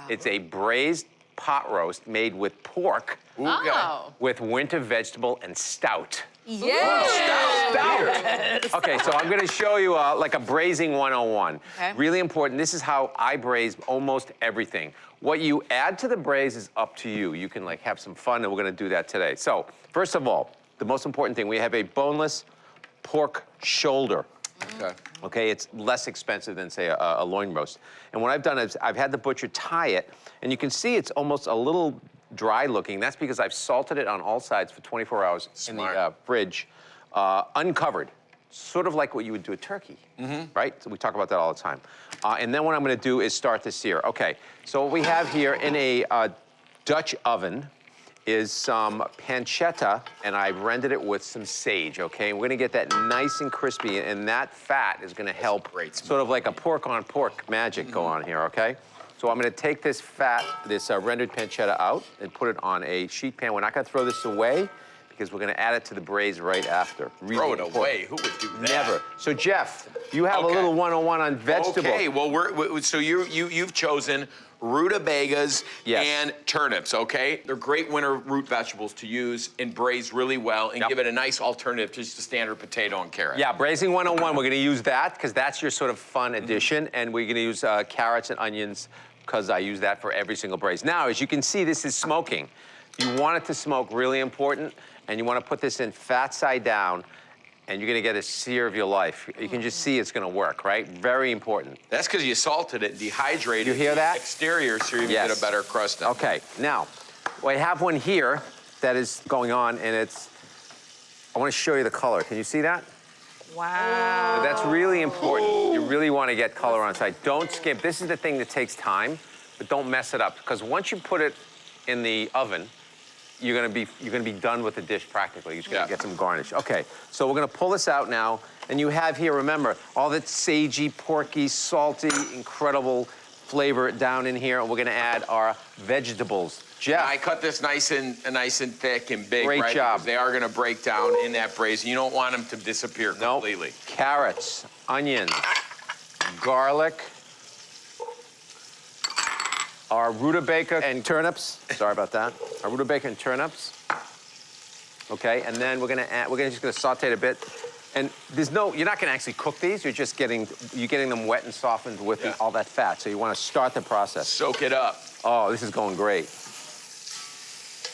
It's a braised pot roast made with pork with winter vegetable and stout. Yes. Okay, so I'm gonna show you like a braising 101. Okay. Really important. This is how I braise almost everything. What you add to the braise is up to you. You can like have some fun, and we're gonna do that today. So first of all, the most important thing, we have a boneless pork shoulder. Okay, it's less expensive than, say, a loin roast. And what I've done is I've had the butcher tie it, and you can see it's almost a little dry looking. That's because I've salted it on all sides for 24 hours in the fridge, uncovered, sort of like what you would do a turkey, right? So we talk about that all the time. And then what I'm gonna do is start the sear. Okay, so what we have here in a Dutch oven is some pancetta, and I've rendered it with some sage, okay? We're gonna get that nice and crispy, and that fat is gonna help sort of like a pork on pork magic go on here, okay? So I'm gonna take this fat, this rendered pancetta out and put it on a sheet pan. We're not gonna throw this away because we're gonna add it to the braise right after. Really throw it important. away? Who would do that? Never. So Jeff, you have a little 101 on vegetables. Okay, well, so you've chosen rutabagas and turnips, okay? They're great winter root vegetables to use and braise really well and give it a nice alternative to just a standard potato and carrot. Yeah, braising 101, we're gonna use that because that's your sort of fun addition, and we're gonna use carrots and onions because I use that for every single braise. Now, as you can see, this is smoking. You want it to smoke, really important, and you wanna put this in fat side down, and you're gonna get a sear of your life. You can just see it's gonna work, right? Very important. That's because you salted it, dehydrated You hear that? the exterior so you get a better crust on it. Okay, now, I have one here that is going on, and it's, I wanna show you the color. Can you see that? Wow. So that's really important. You really wanna get color on side. Don't skip. This is the thing that takes time, but don't mess it up, because once you put it in the oven, you're gonna be done with the dish practically. You're just gonna get some garnish. Okay, so we're gonna pull this out now, and you have here, remember, all that sagey, porky, salty, incredible flavor down in here, and we're gonna add our vegetables. Jeff. I cut this nice and thick and big, Great right? job. Because they are gonna break down in that braise. You don't want them to disappear completely. Carrots, onions, garlic, our rutabaga and turnips. Sorry about that. Our rutabaga and turnips. Okay, and then we're just gonna saute it a bit. And you're not gonna actually cook these. You're just getting them wet and softened with all that fat. So you wanna start the process. Soak it up. Oh, this is going great.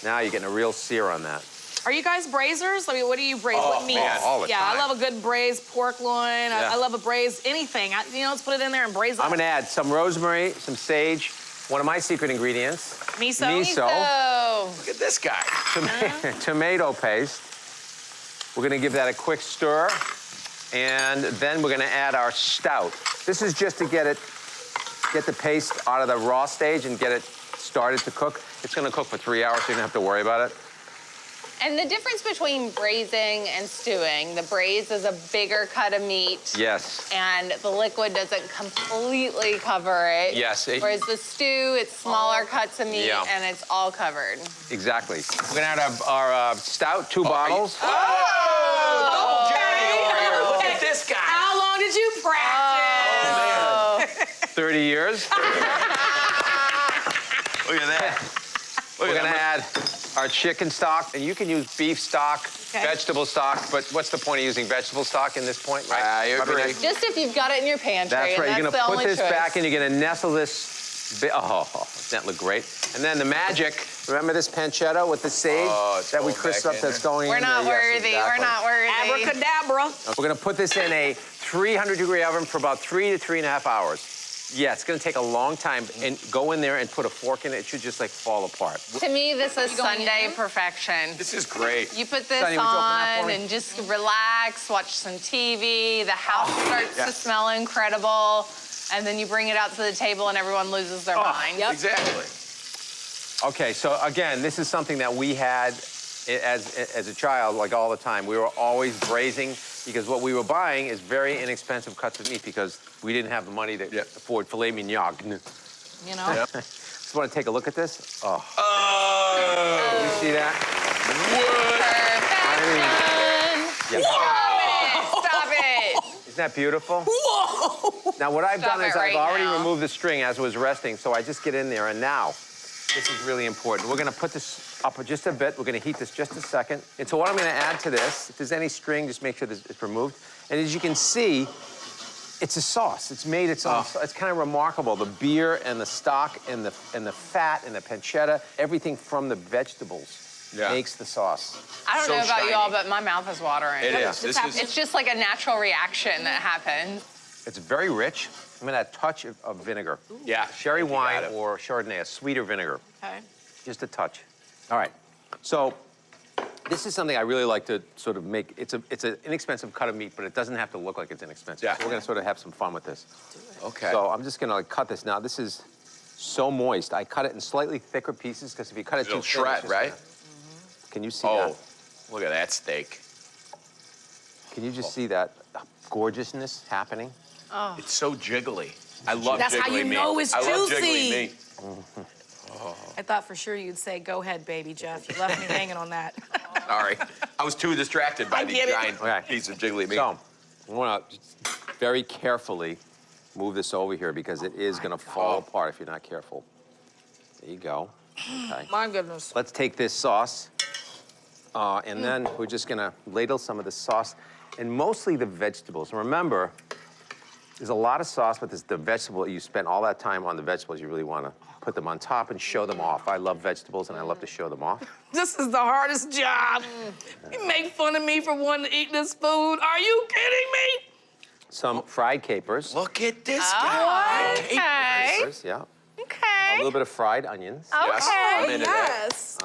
Now you're getting a real sear on that. Are you guys braisers? I mean, what do you braise? What meats? Man, all the time. I love a good braised pork loin. I love a braised anything. Let's put it in there and braise it. I'm gonna add some rosemary, some sage, one of my secret ingredients. Miso. Look at this guy. Tomato paste. We're gonna give that a quick stir, and then we're gonna add our stout. This is just to get the paste out of the raw stage and get it started to cook. It's gonna cook for 3 hours, so you don't have to worry about it. And the difference between braising and stewing, the braise is a bigger cut of meat. Yes. And the liquid doesn't completely cover it. Yes. Whereas the stew, it's smaller cuts of meat and it's all covered. Exactly. We're gonna add our stout, 2 bottles. Double journey over here. Look at this guy. How long did you practice? 30 years. Look at that. We're gonna add our chicken stock, and you can use beef stock, vegetable stock, but what's the point of using vegetable stock in this point, right? I agree. Just if you've got it in your pantry. That's right. And You're that's gonna put this choice. back, and you're gonna nestle this. Doesn't that look great? And then the magic. Remember this pancetta with the sage that we crisped up? That's going in. We're not worthy. Exactly. We're not worthy. Abracadabra. We're gonna put this in a 300-degree oven for about 3 to 3.5 hours. Yeah, it's gonna take a long time, and go in there and put a fork in it. It should just like fall apart. To me, this is Sunday perfection. This is great. You put this Sonny, would you open that for on me? and just relax, watch some TV. The house starts to smell incredible. And then you bring it out to the table and everyone loses their mind. Exactly. Okay, so again, this is something that we had as a child, like all the time. We were always braising because what we were buying is very inexpensive cuts of meat because we didn't have the money to afford filet mignon. You know? Just want to take a look at this. Oh. Oh. You see that? Perfection. Yeah. Stop it. Stop it. Isn't that beautiful? Now, what I've Stop done is it right I've already now. removed the string as it was resting, so I just get in there, and now, this is really important. We're gonna put this up just a bit. We're gonna heat this just a second. And so what I'm gonna add to this, if there's any string, just make sure that it's removed. And as you can see, it's a sauce. It's made its own. It's kind of remarkable. The beer and the stock and the fat and the pancetta, everything from the vegetables makes the sauce. I don't So know about y'all, shiny. but my mouth is watering. It is. It's just like a natural reaction that happens. It's very rich. I'm gonna add a touch of vinegar. Yeah. Sherry I think you wine got it. or Chardonnay, a sweeter vinegar. Okay. Just a touch. All right. So this is something I really like to sort of make. It's an inexpensive cut of meat, but it doesn't have to look like it's inexpensive. Yeah. So we're gonna sort of have some fun with this. Okay. So I'm just gonna cut this. Now this is so moist. I cut it in slightly thicker pieces because if you cut it too Little thin, shred, it's just right? gonna- Can you see Oh, that? look at that steak. Can you just see that gorgeousness happening? It's so jiggly. I love That's jiggly how you meat. know it's I love juicy. jiggly meat. I thought for sure you'd say, go ahead, baby, Jeff. You left me hanging on that. Sorry. I was too distracted by I the get it. giant Okay. piece of jiggly meat. So I want to very carefully move this over here because it is going to fall apart if you're not careful. There you go. Okay. My goodness. Let's take this sauce, and then we're just going to ladle some of the sauce, and mostly the vegetables. And remember, there's a lot of sauce, but there's the vegetable. You spent all that time on the vegetables. You really want to put them on top and show them off. I love vegetables, and I love to show them off. This is the hardest job. You make fun of me for wanting to eat this food. Are you kidding me? Some fried capers. Look at this guy. Okay. Capers, yeah. A Okay. little bit of fried onions. Yes, I'm Okay. into that. Yes.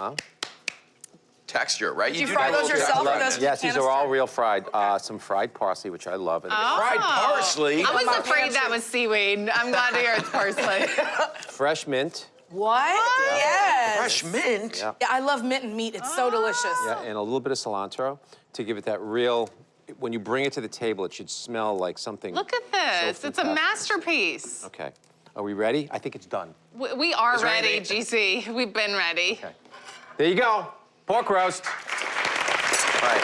Texture, right? Did you do fry that those little yourself or chocolate. those- Yes, these are all canister? real fried. Some fried parsley, which I love. And Fried parsley. I was my afraid that pantry. was seaweed. I'm glad to hear it's parsley. fresh mint. What? Yes. Fresh mint. Yeah. Yeah, I love mint and meat. It's so delicious. Yeah, and a little bit of cilantro to give it that real. When you bring it to the table, it should smell like something. Look at this. so It's a fantastic. masterpiece. Okay. Are we ready? I think it's done. We are Is there ready, anything- GC. We've been ready. Okay. There you go. Pork roast. All right.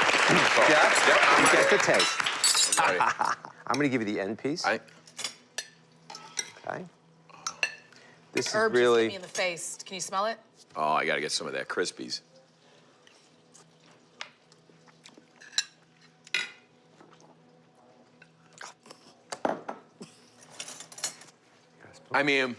Jeff, Yep, I'm you ready. get the taste. All right. I'm going to give you the end piece. I- Okay. This is Herb just hit really. me in the face. Can you smell it? Oh, I gotta get some of that Crispies. I mean,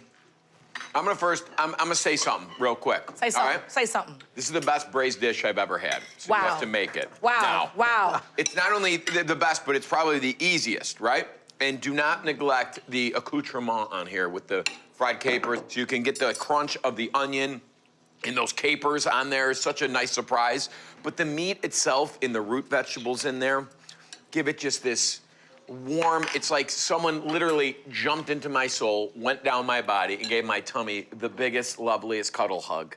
I'm gonna say something real quick. Say something. All right? Say something. This is the best braised dish I've ever had. So you Wow. have to make it. Wow. Now, Wow. it's not only the best, but it's probably the easiest, right? And do not neglect the accoutrement on here with the fried capers. So you can get the crunch of the onion and those capers on there is such a nice surprise. But the meat itself and the root vegetables in there give it just this warm, it's like someone literally jumped into my soul, went down my body, and gave my tummy the biggest, loveliest cuddle hug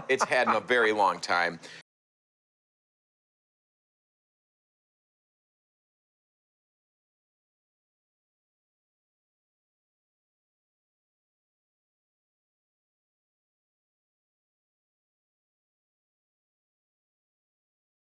it's had in a very long time.